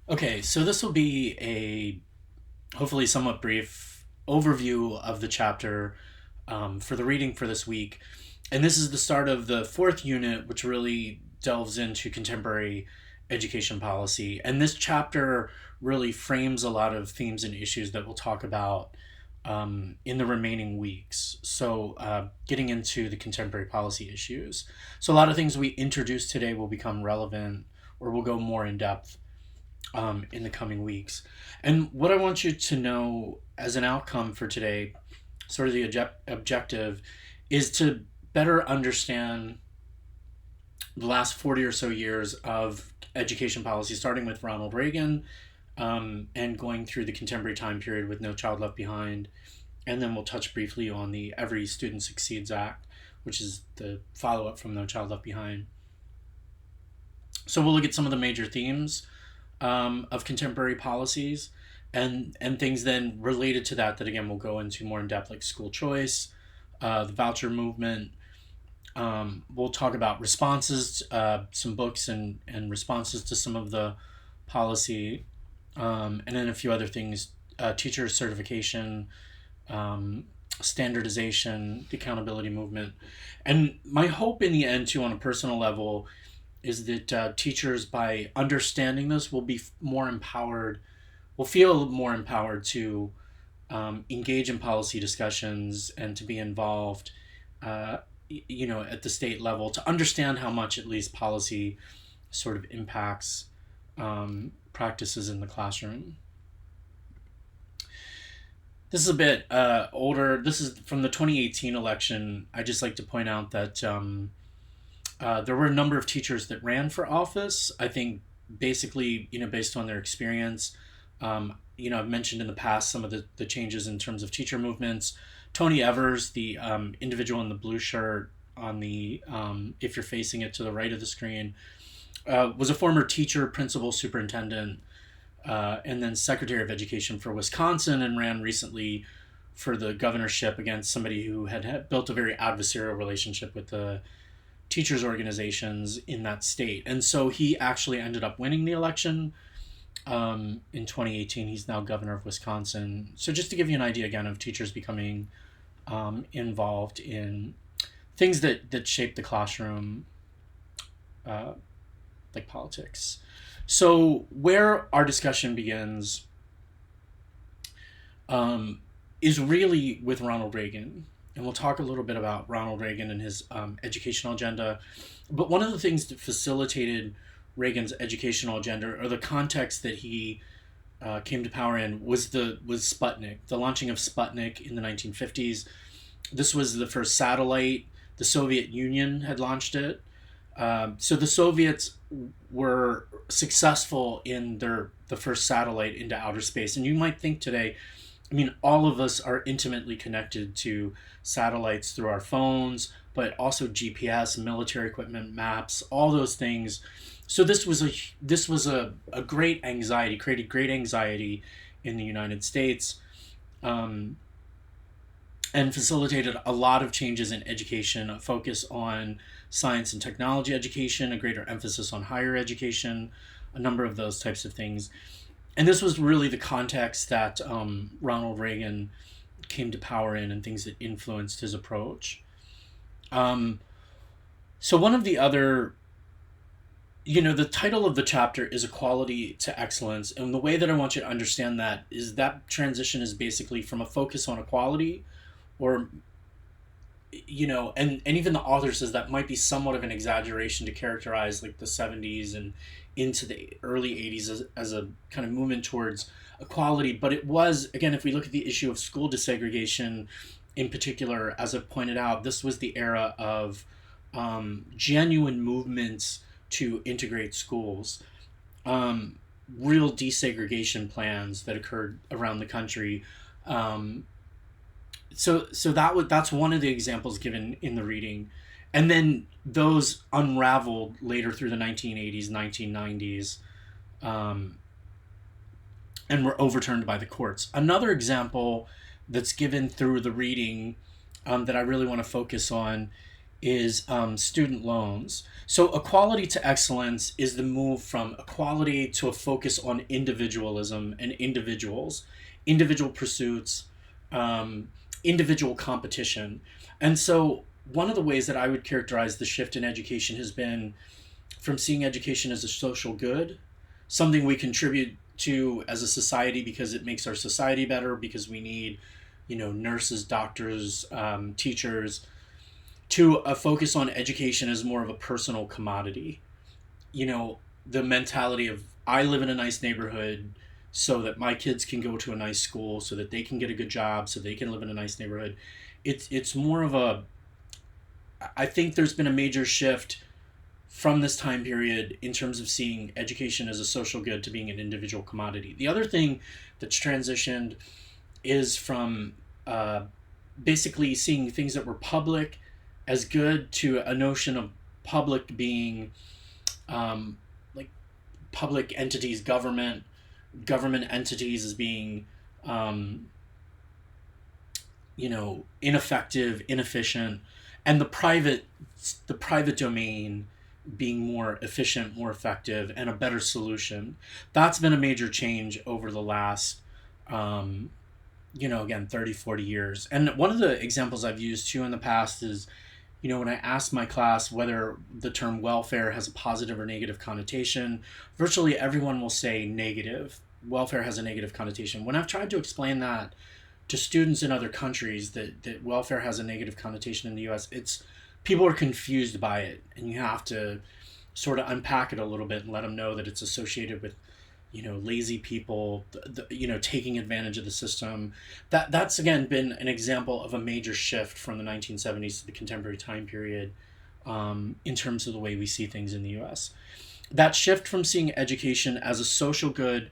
Okay, so this will be a hopefully somewhat brief overview of the chapter for the reading for this week. And this is the start of the fourth unit, which really delves into contemporary education policy. And this chapter really frames a lot of themes and issues that we'll talk about in the remaining weeks. So, getting into the contemporary policy issues. So, a lot of things we introduce today will become relevant or will go more in depth in the coming weeks. And what I want you to know as an outcome for today, sort of the objective, is to better understand the last 40 or so years of education policy, starting with Ronald Reagan and going through the contemporary time period with No Child Left Behind. And then we'll touch briefly on the Every Student Succeeds Act, which is the follow up from No Child Left Behind. So we'll look at some of the major themes of contemporary policies and things then related to that again we'll go into more in depth, like school choice, the voucher movement. We'll talk about responses, some books and responses to some of the policy, and then a few other things, teacher certification, standardization, the accountability movement. And my hope in the end, too, on a personal level, is that teachers, by understanding this, will be more empowered, will feel more empowered to engage in policy discussions and to be involved, uh, at the state level, to understand how much at least policy sort of impacts practices in the classroom. This is a bit older. This is from the 2018 election. I just like to point out that there were a number of teachers that ran for office. I think basically, based on their experience. I've mentioned in the past some of the changes in terms of teacher movements. Tony Evers, the individual in the blue shirt on the, if you're facing it to the right of the screen, was a former teacher, principal, superintendent, and then Secretary of Education for Wisconsin, and ran recently for the governorship against somebody who had built a very adversarial relationship with the teachers organizations in that state. And so he actually ended up winning the election in 2018. He's now governor of Wisconsin. So just to give you an idea again of teachers becoming involved in things that shape the classroom, uh, like politics. So where our discussion begins um, is really with Ronald Reagan. And we'll talk a little bit about Ronald Reagan and his educational agenda. But one of the things that facilitated Reagan's educational agenda, or the context that he came to power in, was Sputnik, the launching of Sputnik in the 1950s. This was the first satellite. The Soviet Union had launched it. So the Soviets were successful in the first satellite into outer space. And you might think today, I mean, all of us are intimately connected to satellites through our phones, but also GPS, military equipment, maps, all those things. So this was a great anxiety, created great anxiety in the United States, um, and facilitated a lot of changes in education, a focus on science and technology education, a greater emphasis on higher education, a number of those types of things. And this was really the context that Ronald Reagan came to power in, and things that influenced his approach. Um, so one of the other, the title of the chapter is Equality to Excellence, and the way that I want you to understand that is that transition is basically from a focus on equality, or and even the author says that might be somewhat of an exaggeration to characterize like the 70s and into the early 80s as a kind of movement towards equality. But it was, again, if we look at the issue of school desegregation in particular, as I pointed out, this was the era of genuine movements to integrate schools, um, real desegregation plans that occurred around the country. um, that's one of the examples given in the reading, and then those unraveled later through the 1980s, 1990s, um, and were overturned by the courts. Another example that's given through the reading, that I really want to focus on is student loans. So equality to excellence is the move from equality to a focus on individualism and individuals, individual pursuits, um, individual competition. And so one of the ways that I would characterize the shift in education has been from seeing education as a social good, something we contribute to as a society because it makes our society better, because we need, nurses, doctors, teachers, to a focus on education as more of a personal commodity. The mentality of I live in a nice neighborhood so that my kids can go to a nice school, so that they can get a good job, so they can live in a nice neighborhood. It's more of a, I think there's been a major shift from this time period in terms of seeing education as a social good to being an individual commodity. The other thing that's transitioned is from basically seeing things that were public as good to a notion of public being like public entities, government entities as being ineffective, inefficient, and the private domain being more efficient, more effective, and a better solution. That's been a major change over the last again 30, 40 years. And one of the examples I've used too in the past is, when I ask my class whether the term welfare has a positive or negative connotation, virtually everyone will say negative. Welfare has a negative connotation. When I've tried to explain that to students in other countries, that welfare has a negative connotation in the US, people are confused by it, and you have to sort of unpack it a little bit and let them know that it's associated with lazy people, taking advantage of the system. That's again been an example of a major shift from the 1970s to the contemporary time period, in terms of the way we see things in the US. That shift from seeing education as a social good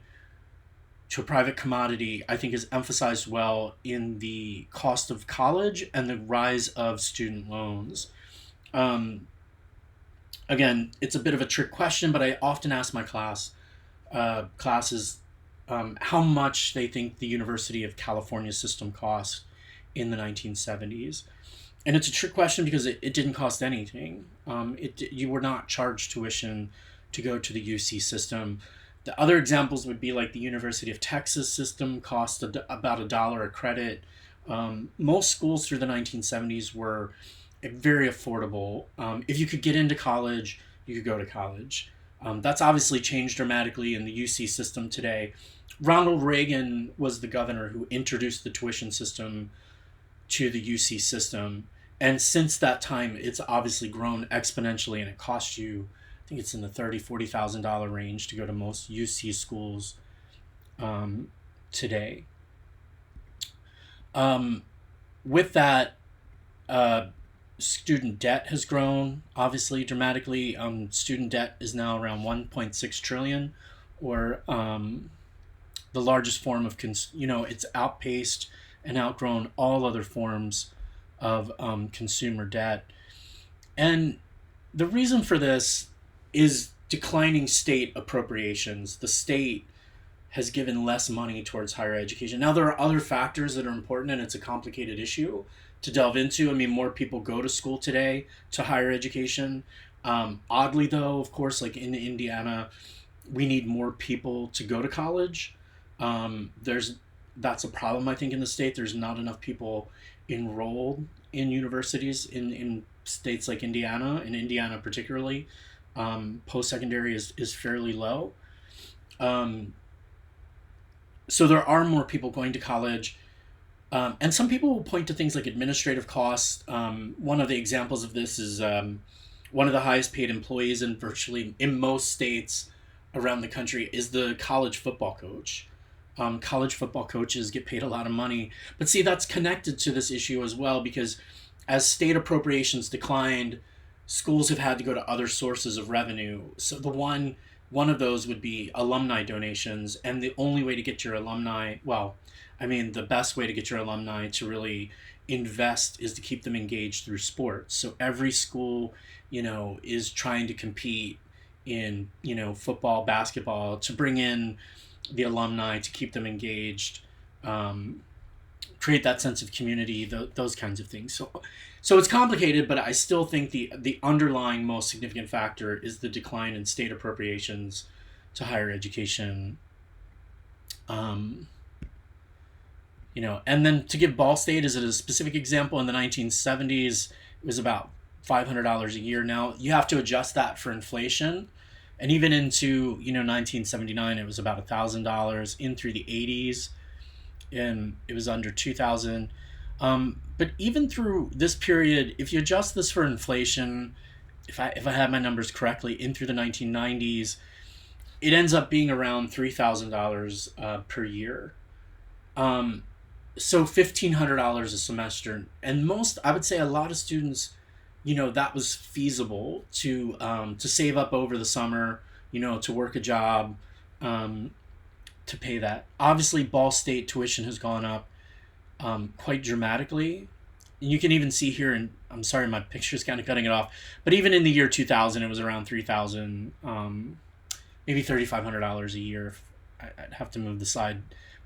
to a private commodity, I think, is emphasized well in the cost of college and the rise of student loans. Um, Again, it's a bit of a trick question, but I often ask my classes how much they think the University of California system cost in the 1970s. And it's a trick question because it didn't cost anything. You were not charged tuition to go to the UC system. The other examples would be like the University of Texas system cost about $1 a credit. Most schools through the 1970s were very affordable. If you could get into college, you could go to college. That's obviously changed dramatically in the UC system today. Ronald Reagan was the governor who introduced the tuition system to the UC system. And since that time, it's obviously grown exponentially, and it costs you, I think it's in the $30,000-$40,000 range to go to most UC schools today. With that, student debt has grown obviously dramatically. Student debt is now around 1.6 trillion, or the largest form of it's outpaced and outgrown all other forms of consumer debt. And the reason for this is declining state appropriations. The state has given less money towards higher education. Now, there are other factors that are important, and it's a complicated issue to delve into. I mean, more people go to school today to higher education. Oddly, though, of course, like in Indiana, we need more people to go to college. That's a problem, I think, in the state. There's not enough people enrolled in universities in states like Indiana, in Indiana particularly. Post-secondary is fairly low. So there are more people going to college. And some people will point to things like administrative costs. One of the examples of this is one of the highest paid employees in most states around the country is the college football coach. College football coaches get paid a lot of money. But see, that's connected to this issue as well, because as state appropriations declined, schools have had to go to other sources of revenue. So one of those would be alumni donations, and the only way to get your alumni, the best way to get your alumni to really invest is to keep them engaged through sports. So every school, is trying to compete in, football, basketball, to bring in the alumni, to keep them engaged, create that sense of community, those kinds of things. So So it's complicated, but I still think the underlying most significant factor is the decline in state appropriations to higher education. Um, and then to give Ball State as a specific example, in the 1970s, it was about $500 a year. Now you have to adjust that for inflation, and even into 1979, it was about $1,000. In through the 80s, and it was under 2,000. But even through this period, if you adjust this for inflation, if I have my numbers correctly, in through the 1990s, it ends up being around $3,000 per year. So $1,500 a semester, and I would say a lot of students, that was feasible to save up over the summer, to work a job, to pay that. Obviously, Ball State tuition has gone up quite dramatically. You can even see here, and I'm sorry, my picture's kind of cutting it off, but even in the year 2000, it was around 3,000, maybe $3,500 a year. I'd have to move the slide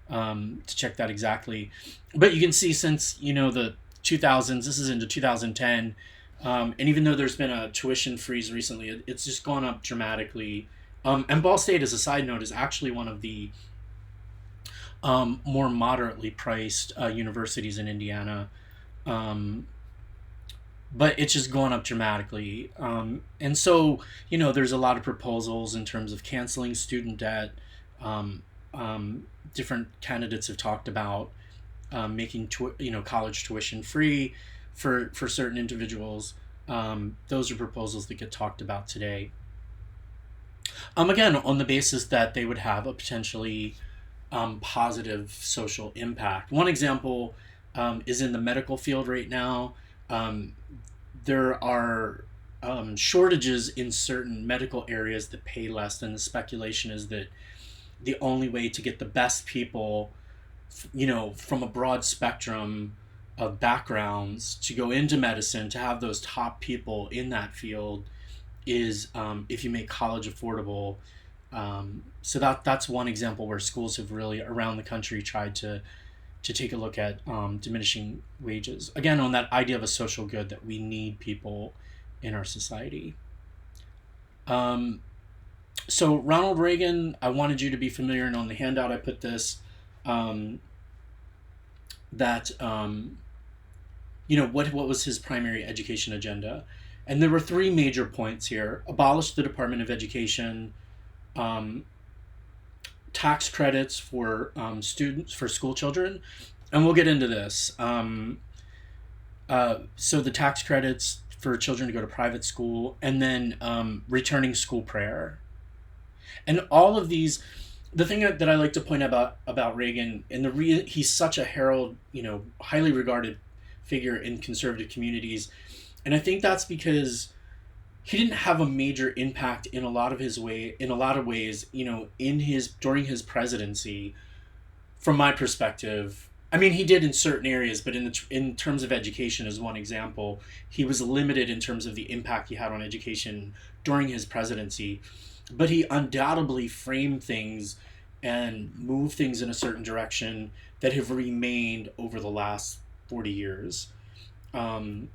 to check that exactly. But you can see since, the 2000s, this is into 2010, and even though there's been a tuition freeze recently, it's just gone up dramatically. And Ball State, as a side note, is actually one of the more moderately priced universities in Indiana. But it's just gone up dramatically. And so, there's a lot of proposals in terms of canceling student debt. Different candidates have talked about making college tuition free for certain individuals. Those are proposals that get talked about today. Again, on the basis that they would have a potentially positive social impact. One example is in the medical field right now. There are shortages in certain medical areas that pay less, and the speculation is that the only way to get the best people, from a broad spectrum of backgrounds to go into medicine, to have those top people in that field, is if you make college affordable. So that's one example where schools have really around the country tried to take a look at diminishing wages. Again, on that idea of a social good, that we need people in our society. So Ronald Reagan, I wanted you to be familiar, and on the handout I put this, that what was his primary education agenda. And there were three major points here: abolish the Department of Education, tax credits for students, for school children, and we'll get into this. So the tax credits for children to go to private school, and then returning school prayer. And all of these, the thing that I like to point out about Reagan, and he's such a herald, highly regarded figure in conservative communities, and I think that's because he didn't have a major impact in a lot of ways, during his presidency. From my perspective, I mean, he did in certain areas, but in terms of education, as one example, he was limited in terms of the impact he had on education during his presidency. But he undoubtedly framed things and moved things in a certain direction that have remained over the last 40 years. And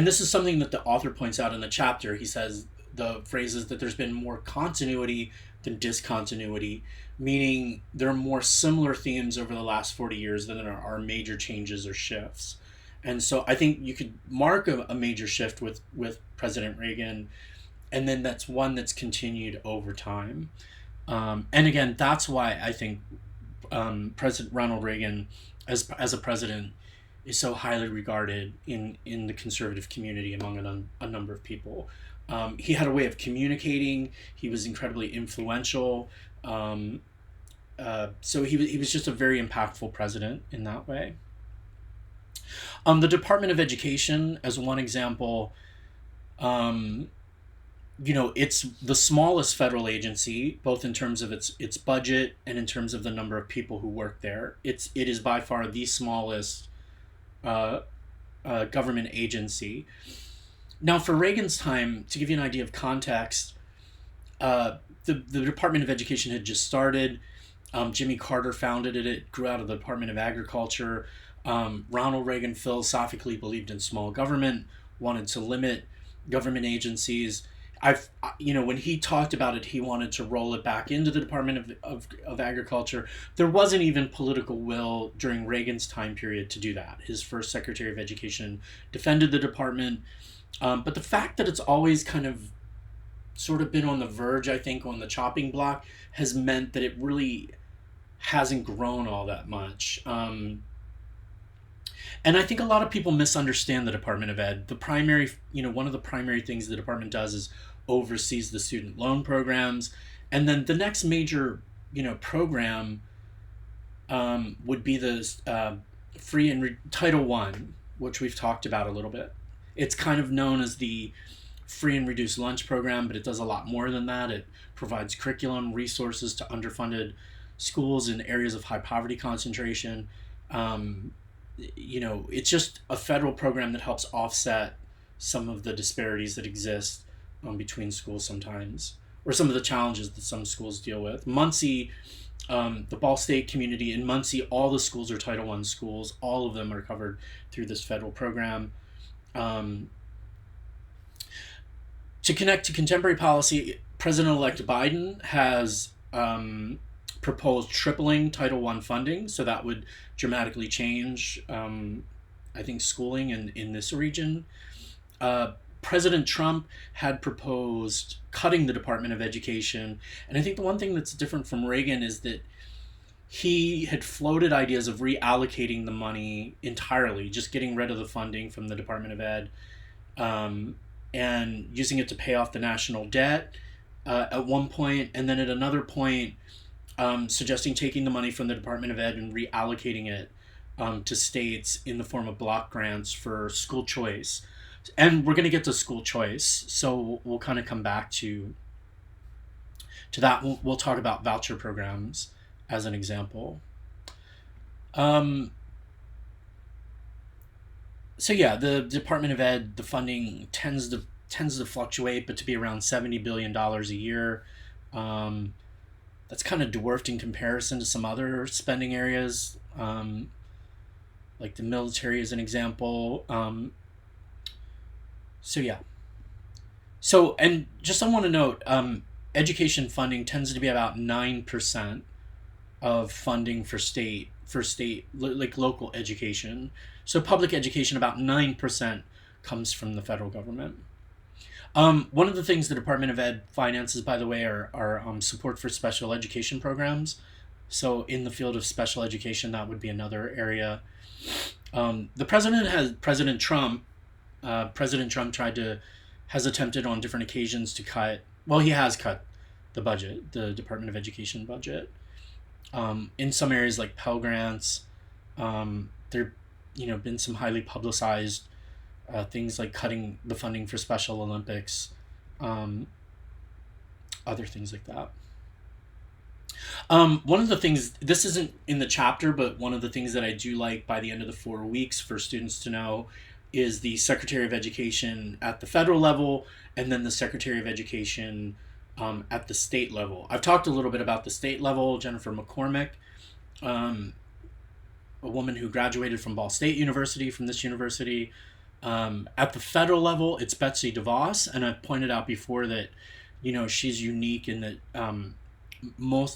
this is something that the author points out in the chapter. He says the phrase is that there's been more continuity than discontinuity, meaning there are more similar themes over the last 40 years than there are major changes or shifts. And so I think you could mark a major shift with President Reagan, and then that's one that's continued over time. And again, that's why I think President Ronald Reagan, as a president, is so highly regarded in the conservative community among a number of people. He had a way of communicating. He was incredibly influential. So he was just a very impactful president in that way. The Department of Education, as one example, it's the smallest federal agency, both in terms of its budget and in terms of the number of people who work there. It is by far the smallest government agency. Now, for Reagan's time, to give you an idea of context, the Department of Education had just started. Jimmy Carter founded it. It grew out of the Department of Agriculture. Ronald Reagan philosophically believed in small government, wanted to limit government agencies. When he talked about it, he wanted to roll it back into the Department of Agriculture. There wasn't even political will during Reagan's time period to do that. His first Secretary of Education defended the department. But the fact that it's always kind of sort of been on the verge, I think, on the chopping block, has meant that it really hasn't grown all that much. And I think a lot of people misunderstand the Department of Ed. One of the primary things the department does is oversees the student loan programs. And then the next major, program would be the Title One, which we've talked about a little bit. It's kind of known as the free and reduced lunch program, but it does a lot more than that. It provides curriculum resources to underfunded schools in areas of high poverty concentration. It's just a federal program that helps offset some of the disparities that exist between schools sometimes, or some of the challenges that some schools deal with. Muncie, the Ball State community in Muncie, all the schools are Title I schools. All of them are covered through this federal program. To connect to contemporary policy, President-elect Biden has proposed tripling Title I funding, so that would dramatically change, I think, schooling in this region. President Trump had proposed cutting the Department of Education, and I think the one thing that's different from Reagan is that he had floated ideas of reallocating the money entirely, just getting rid of the funding from the Department of Ed, and using it to pay off the national debt at one point, and then at another point suggesting taking the money from the Department of Ed and reallocating it to states in the form of block grants for school choice. And we're going to get to school choice, so we'll kind of come back to that. We'll talk about voucher programs as an example. So yeah, the Department of Ed, the funding tends to fluctuate, but to be around $70 billion a year. That's kind of dwarfed in comparison to some other spending areas, like the military as an example. And just I want to note, education funding tends to be about 9% of funding for state like local education. So public education, about 9% comes from the federal government. One of the things the Department of Ed finances, by the way, are support for special education programs. So in the field of special education, that would be another area. President Trump has attempted on different occasions to cut. Well, he has cut the budget, the Department of Education budget. In some areas like Pell Grants, there been some highly publicized things like cutting the funding for Special Olympics, other things like that. One of the things, this isn't in the chapter, but one of the things that I do like by the end of the 4 weeks for students to know is the Secretary of Education at the federal level, and then the Secretary of Education at the state level. I've talked a little bit about the state level. Jennifer McCormick, a woman who graduated from Ball State University, from this university. At the federal level, it's Betsy DeVos, and I've pointed out before that, she's unique in that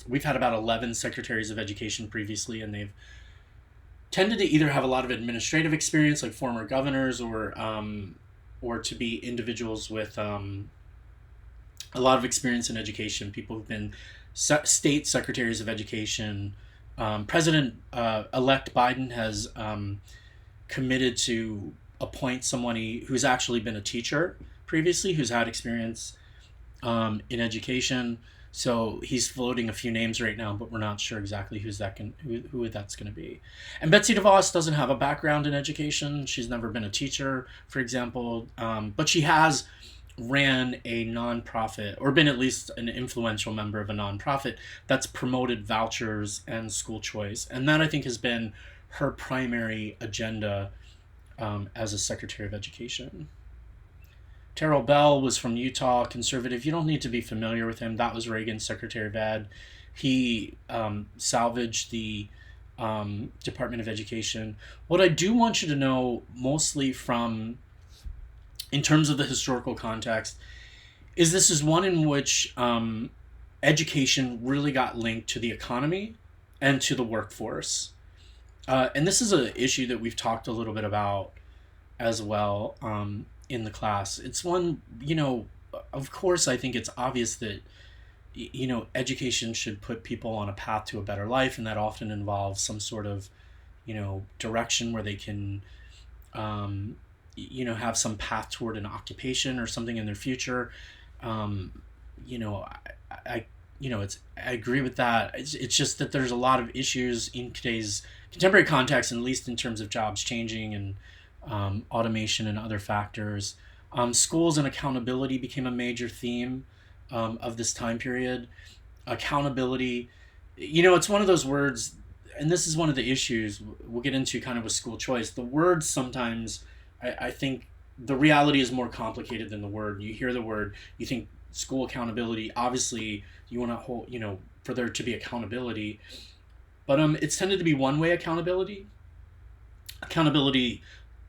we've had about 11 secretaries of education previously, and they've tended to either have a lot of administrative experience, like former governors, or to be individuals with a lot of experience in education, people who've been state secretaries of education. President-elect Biden has committed to appoint someone who's actually been a teacher previously, who's had experience in education. So he's floating a few names right now, but we're not sure exactly who that's going to be. And Betsy DeVos doesn't have a background in education. She's never been a teacher, for example, but she has ran a nonprofit, or been at least an influential member of a nonprofit that's promoted vouchers and school choice. And that, I think, has been her primary agenda as a Secretary of Education. Terrell Bell was from Utah, conservative. You don't need to be familiar with him. That was Reagan's Secretary of Ed. He salvaged the Department of Education. What I do want you to know, mostly from in terms of the historical context, is this is one in which education really got linked to the economy and to the workforce. And this is an issue that we've talked a little bit about as well in the class. It's one, of course, I think it's obvious that, education should put people on a path to a better life, and that often involves some sort of, direction where they can, have some path toward an occupation or something in their future. Um, I I agree with that. It's just that there's a lot of issues in today's contemporary context, and at least in terms of jobs changing and automation and other factors. Schools and accountability became a major theme of this time period. Accountability, it's one of those words, and this is one of the issues we'll get into kind of with school choice. The words sometimes, I think, the reality is more complicated than the word. You hear the word, you think school accountability. Obviously, you want to hold, for there to be accountability, but it's tended to be one-way accountability. Accountability,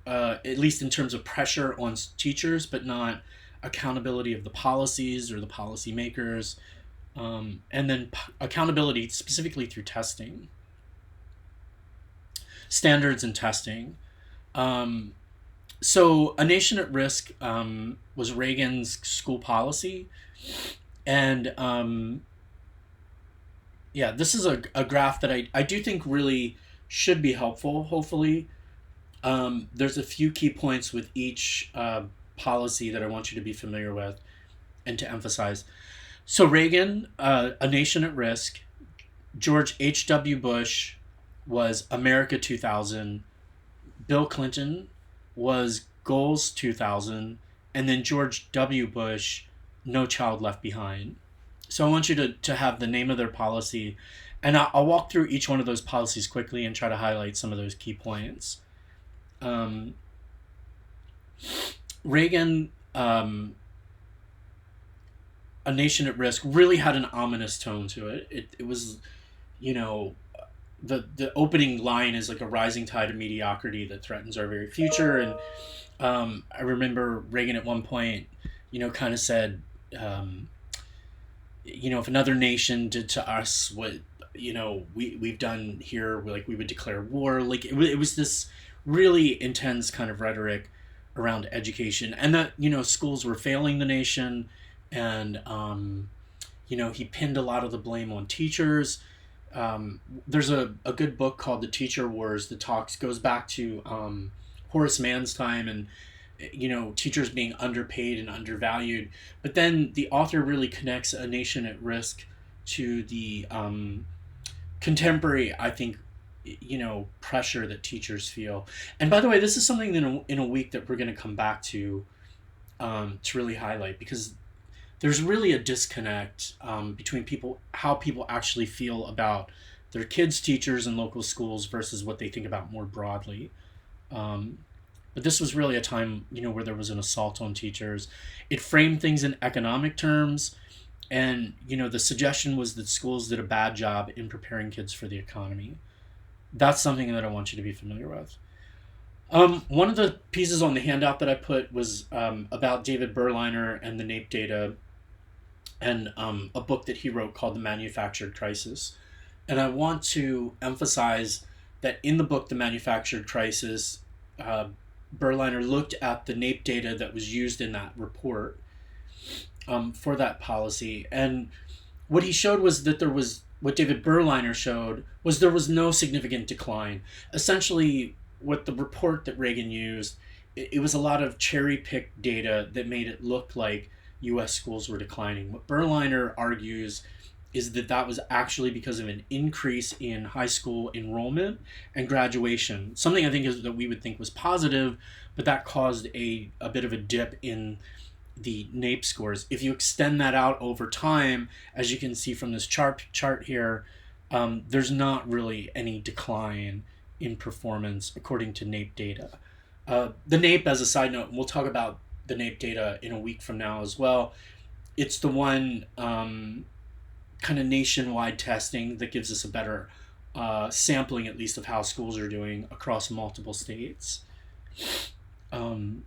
at least in terms of pressure on teachers, but not accountability of the policies or the policymakers, and then accountability specifically through testing, standards and testing. So A Nation at Risk was Reagan's school policy. And this is a graph that I do think really should be helpful, hopefully. There's a few key points with each policy that I want you to be familiar with and to emphasize. So Reagan, A Nation at Risk. George H.W. Bush was America 2000. Bill Clinton was Goals 2000. And then George W. Bush, No Child Left Behind. So I want you to have the name of their policy. And I'll walk through each one of those policies quickly and try to highlight some of those key points. Reagan, A Nation at Risk, really had an ominous tone to it. It was, the opening line is like a rising tide of mediocrity that threatens our very future. And I remember Reagan at one point, kind of said, if another nation did to us what, we've done here, we would declare war. Like it was this really intense kind of rhetoric around education, and that, schools were failing the nation. And, he pinned a lot of the blame on teachers. There's a good book called The Teacher Wars that goes back to Horace Mann's time, and teachers being underpaid and undervalued. But then the author really connects A Nation at Risk to the contemporary, I think, pressure that teachers feel. And by the way, this is something that in a week that we're going to come back to really highlight, because there's really a disconnect between how people actually feel about their kids' teachers in local schools versus what they think about more broadly. But this was really a time, where there was an assault on teachers. It framed things in economic terms, and, the suggestion was that schools did a bad job in preparing kids for the economy. That's something that I want you to be familiar with. One of the pieces on the handout that I put was about David Berliner and the NAEP data, and a book that he wrote called The Manufactured Crisis. And I want to emphasize that in the book, The Manufactured Crisis, Berliner looked at the NAEP data that was used in that report for that policy. And what he showed was that what David Berliner showed was there was no significant decline. Essentially, what the report that Reagan used, it was a lot of cherry-picked data that made it look like U.S. schools were declining. What Berliner argues is that was actually because of an increase in high school enrollment and graduation. Something I think is that we would think was positive, but that caused a bit of a dip in the NAEP scores. If you extend that out over time, as you can see from this chart here, there's not really any decline in performance according to NAEP data. The NAEP, as a side note, and we'll talk about the NAEP data in a week from now as well. It's the one kind of nationwide testing that gives us a better sampling, at least, of how schools are doing across multiple states. Um,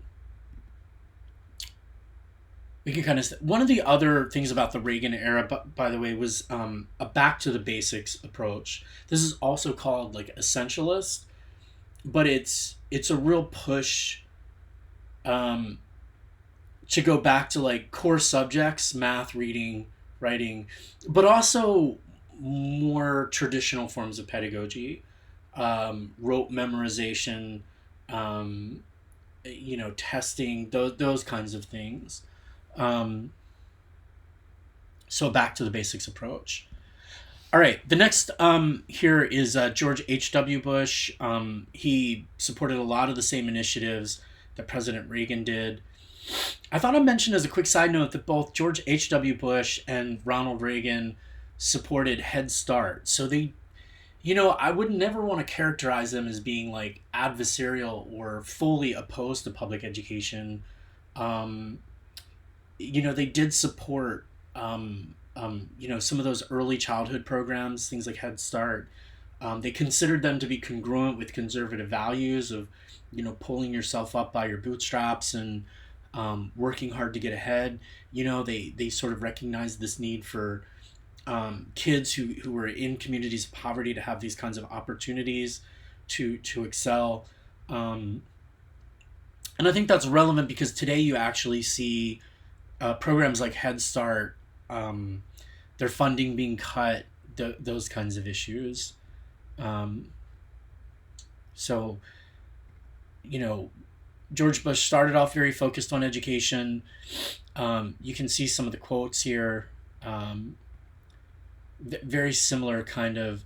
we can kind of one of the other things about the Reagan era, by the way, was a back to the basics approach. This is also called like essentialist, but it's a real push um, to go back to like core subjects, math, reading, writing, but also more traditional forms of pedagogy, rote memorization, um, testing, those kinds of things. Um, so back to the basics approach. All right, the next here is George H.W. Bush. He supported a lot of the same initiatives that President Reagan did. I thought I'd mention as a quick side note that both George H.W. Bush and Ronald Reagan supported Head Start. So they, I would never want to characterize them as being like adversarial or fully opposed to public education. Um, they did support, some of those early childhood programs, things like Head Start. They considered them to be congruent with conservative values of, pulling yourself up by your bootstraps and working hard to get ahead. They sort of recognized this need for kids who were in communities of poverty to have these kinds of opportunities to excel. And I think that's relevant because today you actually see programs like Head Start, their funding being cut, those kinds of issues. Um, so, George Bush started off very focused on education. You can see some of the quotes here. Very similar kind of,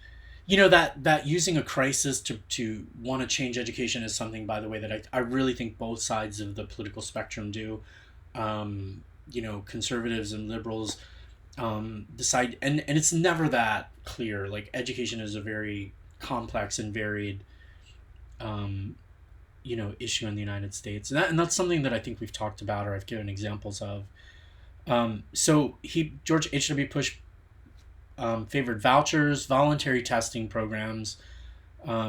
that using a crisis to want to change education is something, by the way, that I really think both sides of the political spectrum do. Conservatives and liberals decide, and it's never that clear. Like education is a very complex and varied, issue in the United States, and that's something that I think we've talked about or I've given examples of. George H.W. Bush favored vouchers, voluntary testing programs.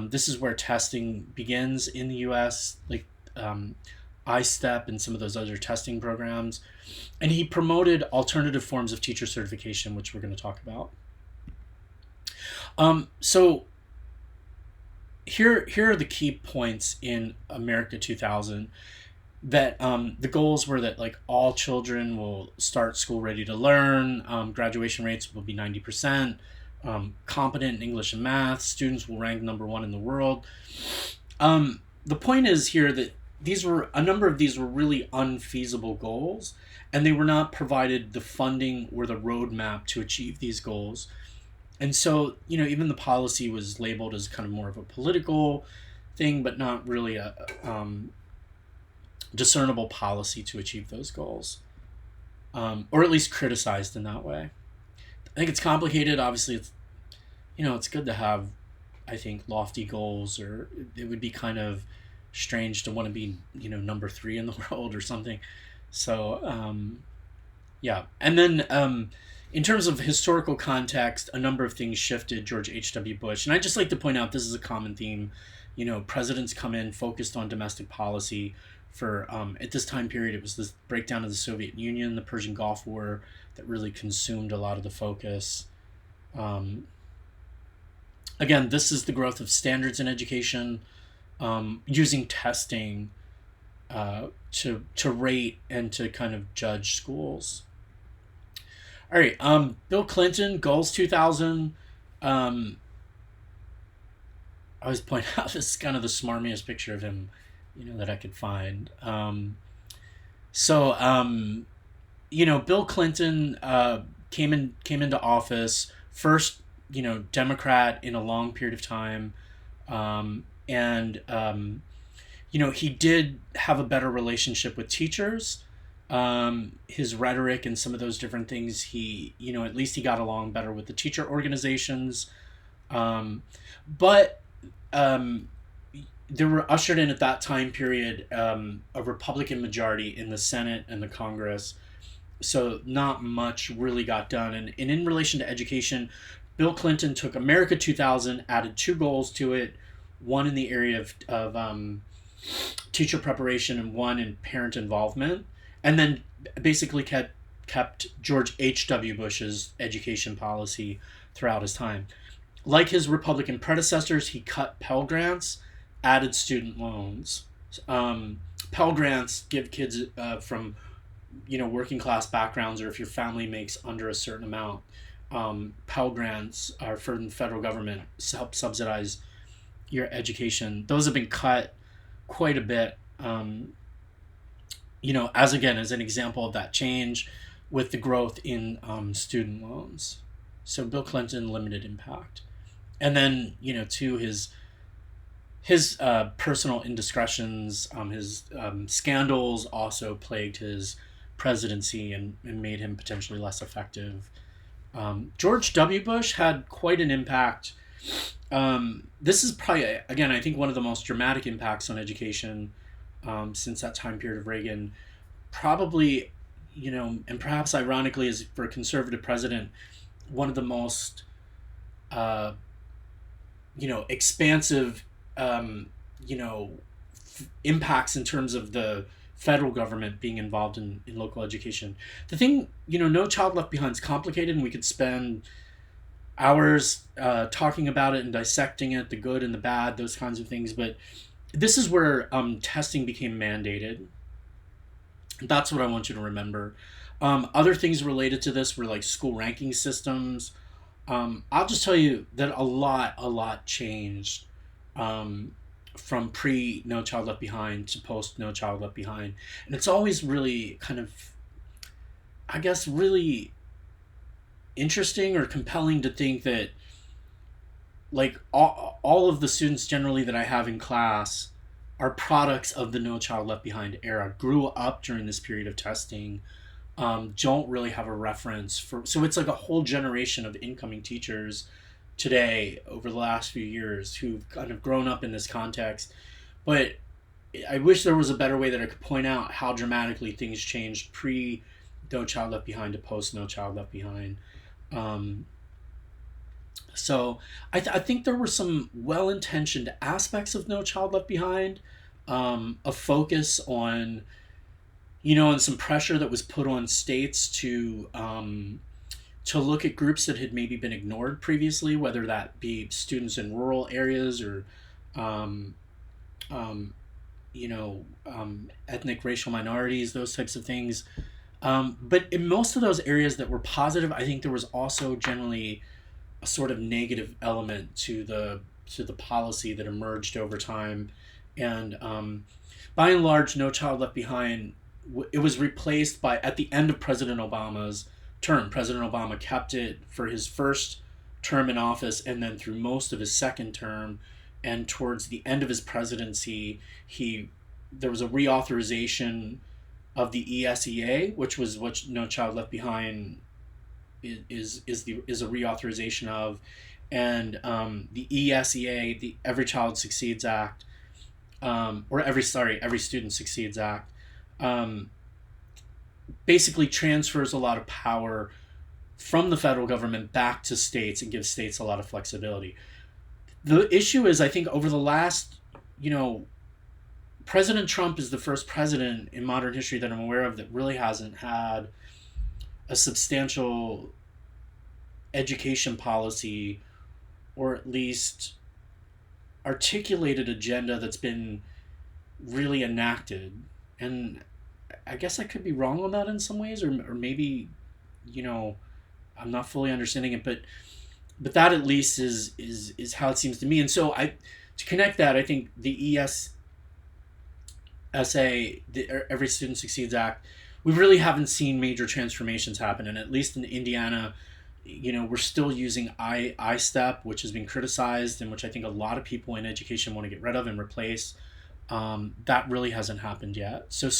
This is where testing begins in the U.S., like iStep and some of those other testing programs. And he promoted alternative forms of teacher certification, which we're going to talk about. So here are the key points in America 2000. That the goals were that like all children will start school ready to learn, graduation rates will be 90%, competent in English and math, students will rank number one in the world. The point is here that a number of these were really unfeasible goals, and they were not provided the funding or the roadmap to achieve these goals. And so, even the policy was labeled as kind of more of a political thing, but not really a discernible policy to achieve those goals, or at least criticized in that way. I think it's complicated. Obviously, it's good to have, I think, lofty goals, or it would be kind of strange to want to be, number 3 in the world or something. So, yeah. And then in terms of historical context, a number of things shifted George H.W. Bush. And I'd just like to point out this is a common theme. Presidents come in focused on domestic policy. For at this time period, it was this breakdown of the Soviet Union, the Persian Gulf War, that really consumed a lot of the focus. Again, this is the growth of standards in education, using testing to rate and to kind of judge schools. All right, Bill Clinton, goals 2000. I always point out this is kind of the smarmiest picture of him, that I could find. Bill Clinton came into office first, Democrat in a long period of time, and he did have a better relationship with teachers. His rhetoric and some of those different things, he, at least he got along better with the teacher organizations, but there were ushered in at that time period a Republican majority in the Senate and the Congress, so not much really got done. And in relation to education, Bill Clinton took America 2000, added two goals to it, one in the area of teacher preparation and one in parent involvement, and then basically kept George H.W. Bush's education policy throughout his time. Like his Republican predecessors, he cut Pell Grants, added student loans. Pell Grants give kids from working class backgrounds, or if your family makes under a certain amount, Pell Grants are for the federal government to help subsidize your education. Those have been cut quite a bit. As an example of that change with the growth in student loans. So Bill Clinton, limited impact. And then, to his personal indiscretions, his scandals also plagued his presidency and made him potentially less effective. George W. Bush had quite an impact. This is probably, again, I think one of the most dramatic impacts on education since that time period of Reagan. Probably, and perhaps ironically, as for a conservative president, one of the most, expansive, impacts in terms of the federal government being involved in local education. The thing, No Child Left Behind is complicated, and we could spend hours talking about it and dissecting it, the good and the bad, those kinds of things. But this is where testing became mandated. That's what I want you to remember. Other things related to this were like school ranking systems. I'll just tell you that a lot changed from pre No Child Left Behind to post No Child Left Behind. And it's always really kind of, I guess, really interesting or compelling to think that like all of the students generally that I have in class are products of the No Child Left Behind era, grew up during this period of testing, don't really have a reference for, so it's like a whole generation of incoming teachers today over the last few years who've kind of grown up in this context. But I wish there was a better way that I could point out how dramatically things changed pre No Child Left Behind to post No Child Left Behind. So I think there were some well-intentioned aspects of No Child Left Behind, a focus on, and some pressure that was put on states to look at groups that had maybe been ignored previously, whether that be students in rural areas or, ethnic racial minorities, those types of things. But in most of those areas that were positive, I think there was also generally a sort of negative element to the policy that emerged over time. And by and large, No Child Left Behind, it was replaced by, at the end of President Obama's term, President Obama kept it for his first term in office and then through most of his second term. And towards the end of his presidency, there was a reauthorization of the ESEA, which was what No Child Left Behind is a reauthorization of, and the ESEA, the Every Child Succeeds Act, Every Student Succeeds Act, basically transfers a lot of power from the federal government back to states and gives states a lot of flexibility. The issue is, I think, over the last, President Trump is the first president in modern history that I'm aware of that really hasn't had a substantial education policy, or at least articulated agenda that's been really enacted. And I guess I could be wrong on that in some ways, or maybe, I'm not fully understanding it, but that at least is how it seems to me. And so to connect that, I think the ESSA, the Every Student Succeeds Act, we really haven't seen major transformations happen. And at least in Indiana, we're still using I-STEP, which has been criticized and which I think a lot of people in education want to get rid of and replace. That really hasn't happened yet. So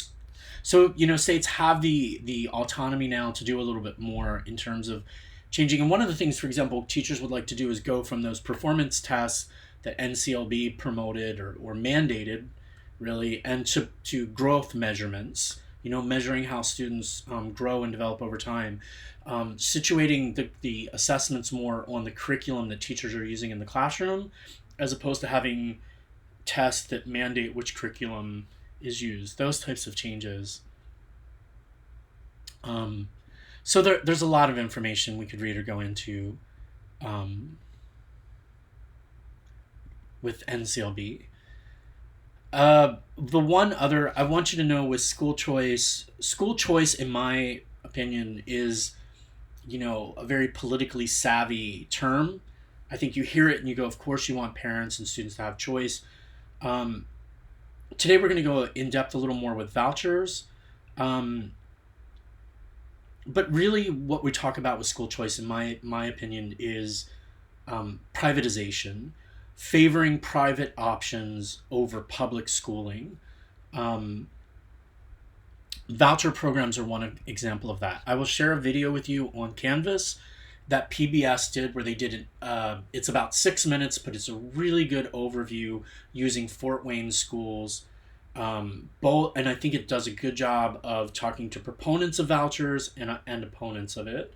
states have the autonomy now to do a little bit more in terms of changing. And one of the things, for example, teachers would like to do is go from those performance tests that NCLB promoted or mandated, really, and to growth measurements, measuring how students grow and develop over time, situating the assessments more on the curriculum that teachers are using in the classroom, as opposed to having tests that mandate which curriculum is used. Those types of changes. Um, so there's a lot of information we could read or go into um, with NCLB. The one other I want you to know with school choice, in my opinion, is a very politically savvy term. I think you hear it and you go, of course you want parents and students to have choice. Um, Today we're going to go in depth a little more with vouchers. Um, but really, what we talk about with school choice, in my opinion, is privatization, favoring private options over public schooling. Um, Voucher programs are one example of that. I will share a video with you on Canvas that PBS did where they did it. It's about 6 minutes, but it's a really good overview using Fort Wayne schools. Both, and I think it does a good job of talking to proponents of vouchers and opponents of it.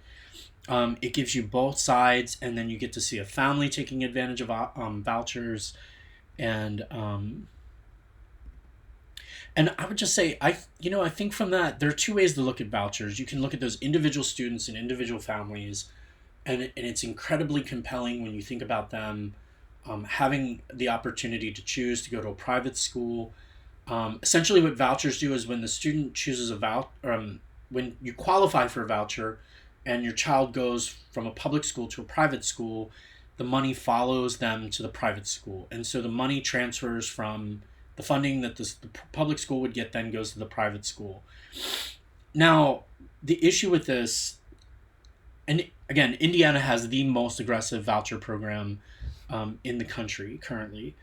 It gives you both sides, and then you get to see a family taking advantage of vouchers, and I would just say I think from that there are two ways to look at vouchers. You can look at those individual students and individual families, and it's incredibly compelling when you think about them having the opportunity to choose to go to a private school. Essentially, what vouchers do is when the student chooses when you qualify for a voucher and your child goes from a public school to a private school, the money follows them to the private school. And so the money transfers from the funding that the public school would get, then goes to the private school. Now, the issue with this, and again, Indiana has the most aggressive voucher program in the country currently.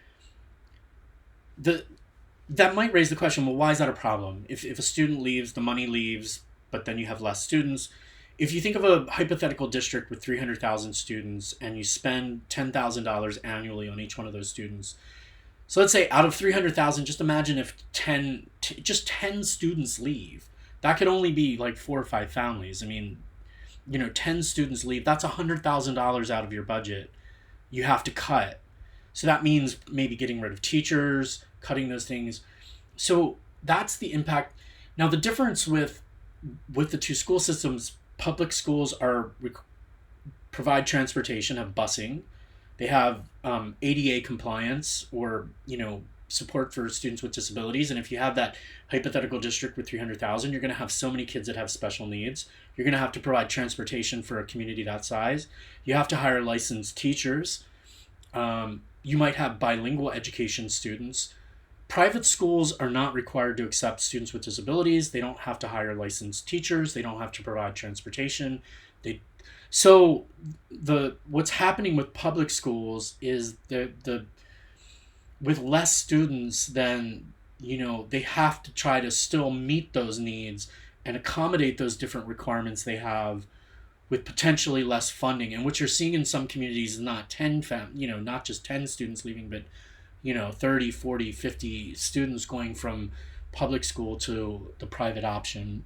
That might raise the question, well, why is that a problem? If a student leaves, the money leaves, but then you have less students. If you think of a hypothetical district with 300,000 students and you spend $10,000 annually on each one of those students, so let's say out of 300,000, just imagine if 10 students leave. That could only be like 4 or 5 families. I mean, 10 students leave, that's $100,000 out of your budget you have to cut. So that means maybe getting rid of teachers, cutting those things. So that's the impact. Now the difference with the two school systems, public schools provide transportation, have busing, they have ADA compliance or support for students with disabilities. And if you have that hypothetical district with 300,000, you're going to have so many kids that have special needs. You're going to have to provide transportation for a community that size. You have to hire licensed teachers. You might have bilingual education students. Private schools are not required to accept students with disabilities. They don't have to hire licensed teachers. They don't have to provide transportation. So what's happening with public schools is with less students, then they have to try to still meet those needs and accommodate those different requirements they have with potentially less funding. And what you're seeing in some communities is not not just 10 students leaving, but 30, 40, 50 students going from public school to the private option.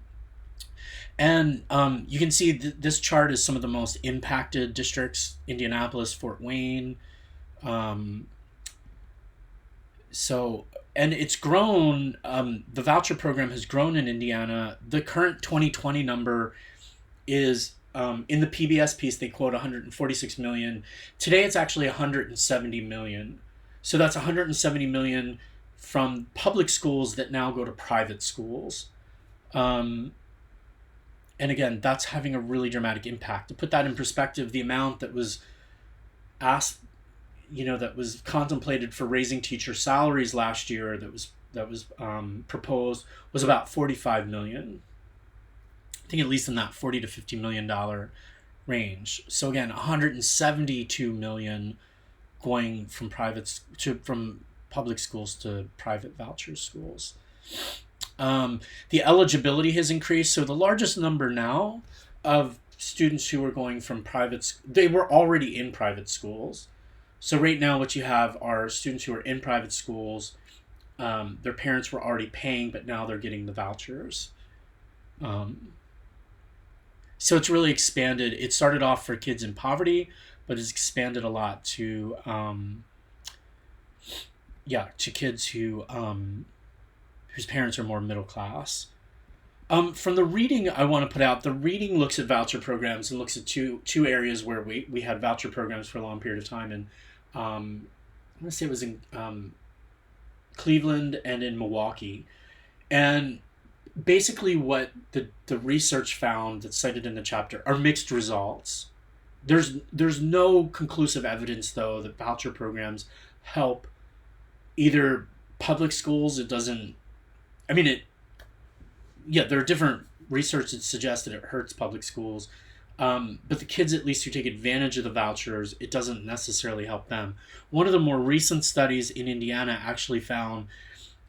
And you can see this chart is some of the most impacted districts: Indianapolis, Fort Wayne. And it's grown. The voucher program has grown in Indiana. The current 2020 number is, in the PBS piece, they quote 146 million. Today it's actually 170 million. So that's 170 million from public schools that now go to private schools. And again, that's having a really dramatic impact. To put that in perspective, the amount that was asked, that was contemplated for raising teacher salaries last year, that was proposed, was about 45 million. I think at least in that $40 to $50 million range. So again, 172 million going from public schools to private voucher schools. The eligibility has increased. So the largest number now of students who are going from they were already in private schools. So right now what you have are students who are in private schools. Their parents were already paying, but now they're getting the vouchers. Um, so it's really expanded. It started off for kids in poverty, but it's expanded a lot to to kids who whose parents are more middle class. From the reading, I want to put out, the reading looks at voucher programs and looks at two areas where we had voucher programs for a long period of time. And I want to say it was in Cleveland and in Milwaukee. And basically, what the research found that's cited in the chapter are mixed results. There's no conclusive evidence, though, that voucher programs help either public schools. It doesn't. I mean, there are different research that suggests that it hurts public schools. But the kids, at least, who take advantage of the vouchers, it doesn't necessarily help them. One of the more recent studies in Indiana actually found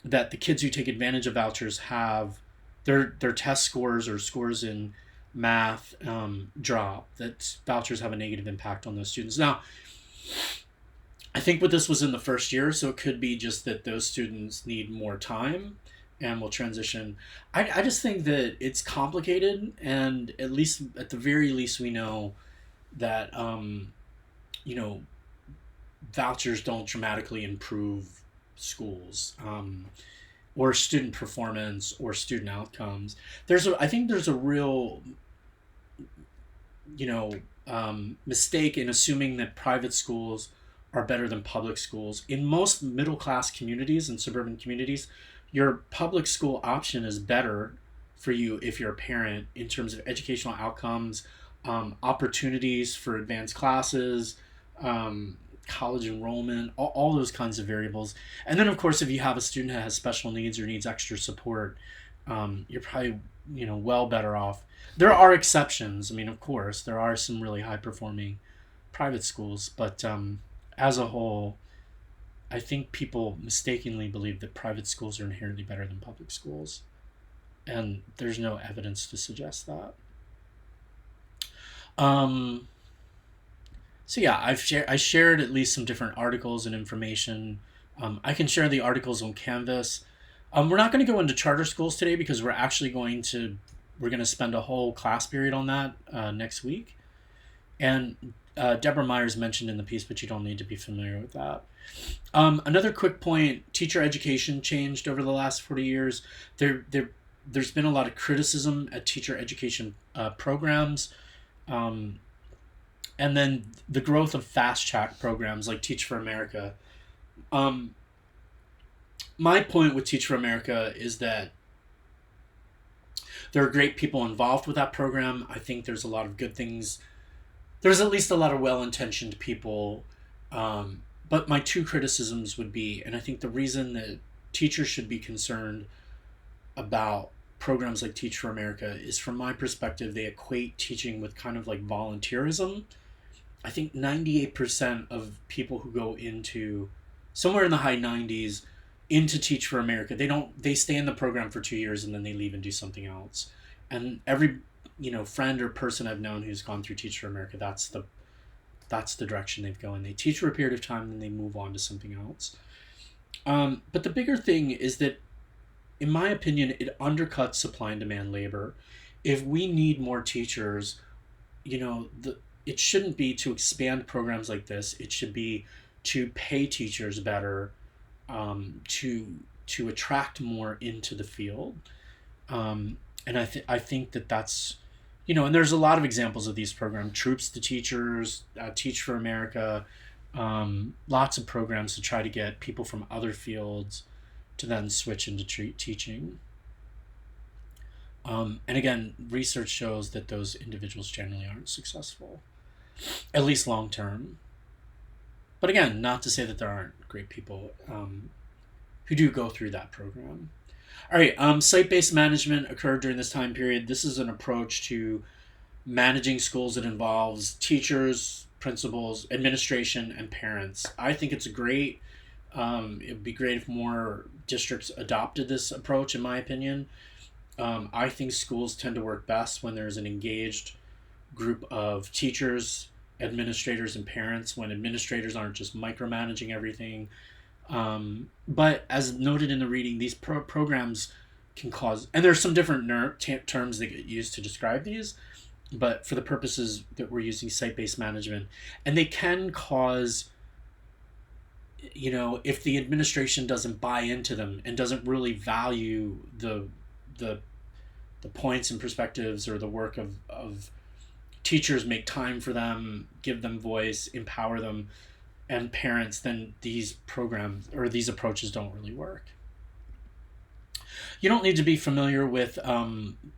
that the kids who take advantage of vouchers have their test scores or scores in math drop. That vouchers have a negative impact on those students. Now, I think what this was in the first year, so it could be just that those students need more time and will transition. I just think that it's complicated, and at the very least, we know that you know vouchers don't dramatically improve schools or student performance or student outcomes. I think there's a real mistake in assuming that private schools are better than public schools. In most middle class communities and suburban communities, your public school option is better for you if you're a parent in terms of educational outcomes, opportunities for advanced classes, college enrollment, all those kinds of variables. And then, of course, if you have a student that has special needs or needs extra support, you're probably well better off. There are exceptions. I mean, of course, there are some really high performing private schools, but as a whole, I think people mistakenly believe that private schools are inherently better than public schools, and there's no evidence to suggest that. Um, so yeah, I shared at least some different articles and information. I can share the articles on Canvas. We're not going to go into charter schools today because we're going to spend a whole class period on that next week. And Deborah Myers mentioned in the piece, but you don't need to be familiar with that. Another quick point: teacher education changed over the last 40 years. There's been a lot of criticism at teacher education programs, and then the growth of fast track programs like Teach for America. My point with Teach for America is that there are great people involved with that program. I think there's a lot of good things. There's at least a lot of well-intentioned people. But my two criticisms would be, and I think the reason that teachers should be concerned about programs like Teach for America is, from my perspective, they equate teaching with kind of like volunteerism. I think 98% of people who go into somewhere in the high 90s into Teach for America, they stay in the program for 2 years and then they leave and do something else. And every friend or person I've known who's gone through Teach for America, that's the direction they go in. They teach for a period of time and then they move on to something else. But the bigger thing is that, in my opinion, it undercuts supply and demand labor. If we need more teachers, it shouldn't be to expand programs like this. It should be to pay teachers better, to attract more into the field. And I think that's, and there's a lot of examples of these programs: Troops to Teachers, Teach for America, lots of programs to try to get people from other fields to then switch into teaching. And again, research shows that those individuals generally aren't successful, at least long term. But again, not to say that there aren't great people who do go through that program. All right, site-based management occurred during this time period. This is an approach to managing schools that involves teachers, principals, administration, and parents. I think it's great. It'd be great if more districts adopted this approach, in my opinion. I think schools tend to work best when there's an engaged group of teachers, administrators, and parents, when administrators aren't just micromanaging everything. But as noted in the reading, these programs can cause, and there's some different terms that get used to describe these, but for the purposes that we're using site-based management, and they can cause, if the administration doesn't buy into them and doesn't really value the points and perspectives or the work of teachers, make time for them, give them voice, empower them, and parents, then these programs or these approaches don't really work. You don't need to be familiar with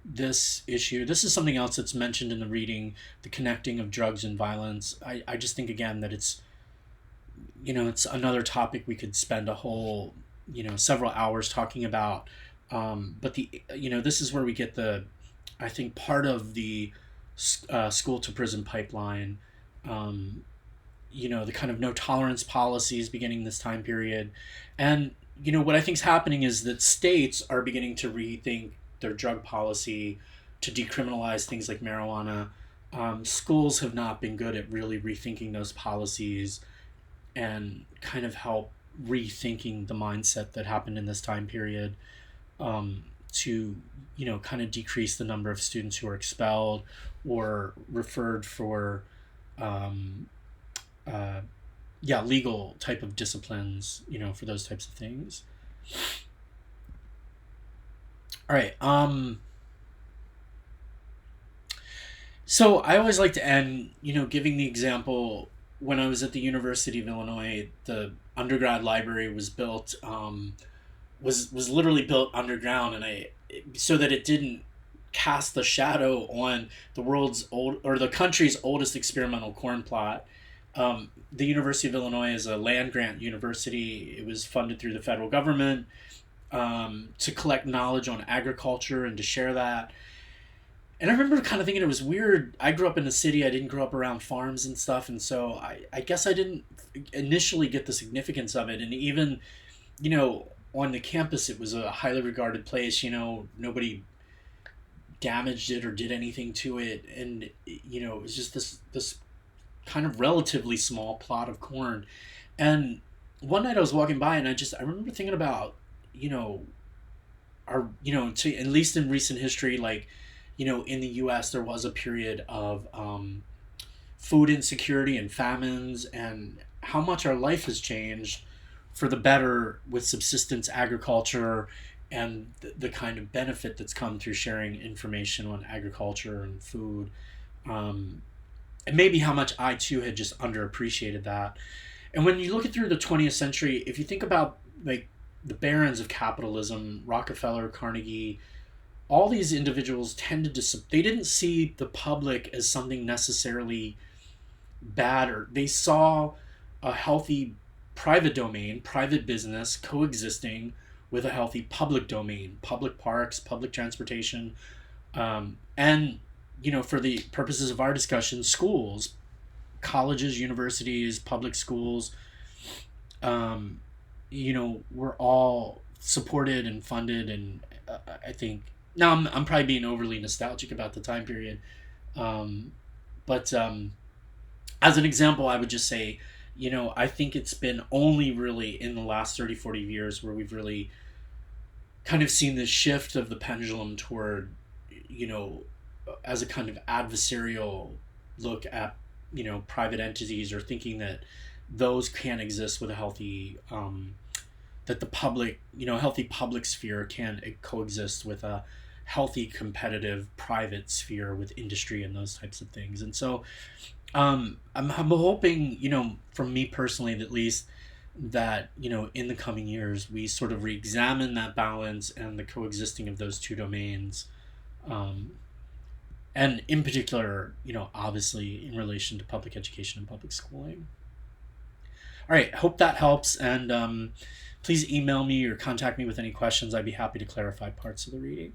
this issue. This is something else that's mentioned in the reading, the connecting of drugs and violence. I just think, again, that it's another topic we could spend a whole, several hours talking about. But this is where we get I think part of the school to prison pipeline, the kind of no tolerance policies beginning this time period. And, what I think is happening is that states are beginning to rethink their drug policy to decriminalize things like marijuana. Schools have not been good at really rethinking those policies and kind of help rethinking the mindset that happened in this time period, to kind of decrease the number of students who are expelled or referred for legal type of disciplines, for those types of things. All right. So I always like to end, giving the example. When I was at the University of Illinois, the undergrad library was built, was literally built underground, and so that it didn't cast the shadow on the country's oldest experimental corn plot. The University of Illinois is a land grant university. It was funded through the federal government to collect knowledge on agriculture and to share that. And I remember kind of thinking it was weird. I grew up in the city. I didn't grow up around farms and stuff. And so I guess I didn't initially get the significance of it. And even, on the campus, it was a highly regarded place. Nobody damaged it or did anything to it. And, it was just this kind of relatively small plot of corn. And one night I was walking by and I remember thinking about, at least in recent history, like, in the U.S. there was a period of food insecurity and famines, and how much our life has changed for the better with subsistence agriculture and the kind of benefit that's come through sharing information on agriculture and food. And maybe how much I too had just underappreciated that. And when you look at through the 20th century, if you think about like the barons of capitalism, Rockefeller, Carnegie, all these individuals they didn't see the public as something necessarily bad, or they saw a healthy private domain, private business coexisting with a healthy public domain, public parks, public transportation, and, for the purposes of our discussion, schools, colleges, universities, public schools, were all supported and funded. And I think, now I'm probably being overly nostalgic about the time period, but as an example, I would just say, I think it's been only really in the last 30, 40 years where we've really kind of seen this shift of the pendulum toward, as a kind of adversarial look at, private entities, or thinking that those can't exist with a healthy, that the public, a healthy public sphere can coexist with a healthy competitive private sphere with industry and those types of things. And so I'm hoping, from me personally at least, that, in the coming years we sort of re-examine that balance and the coexisting of those two domains, and in particular, obviously in relation to public education and public schooling. All right, hope that helps, and please email me or contact me with any questions. I'd be happy to clarify parts of the reading.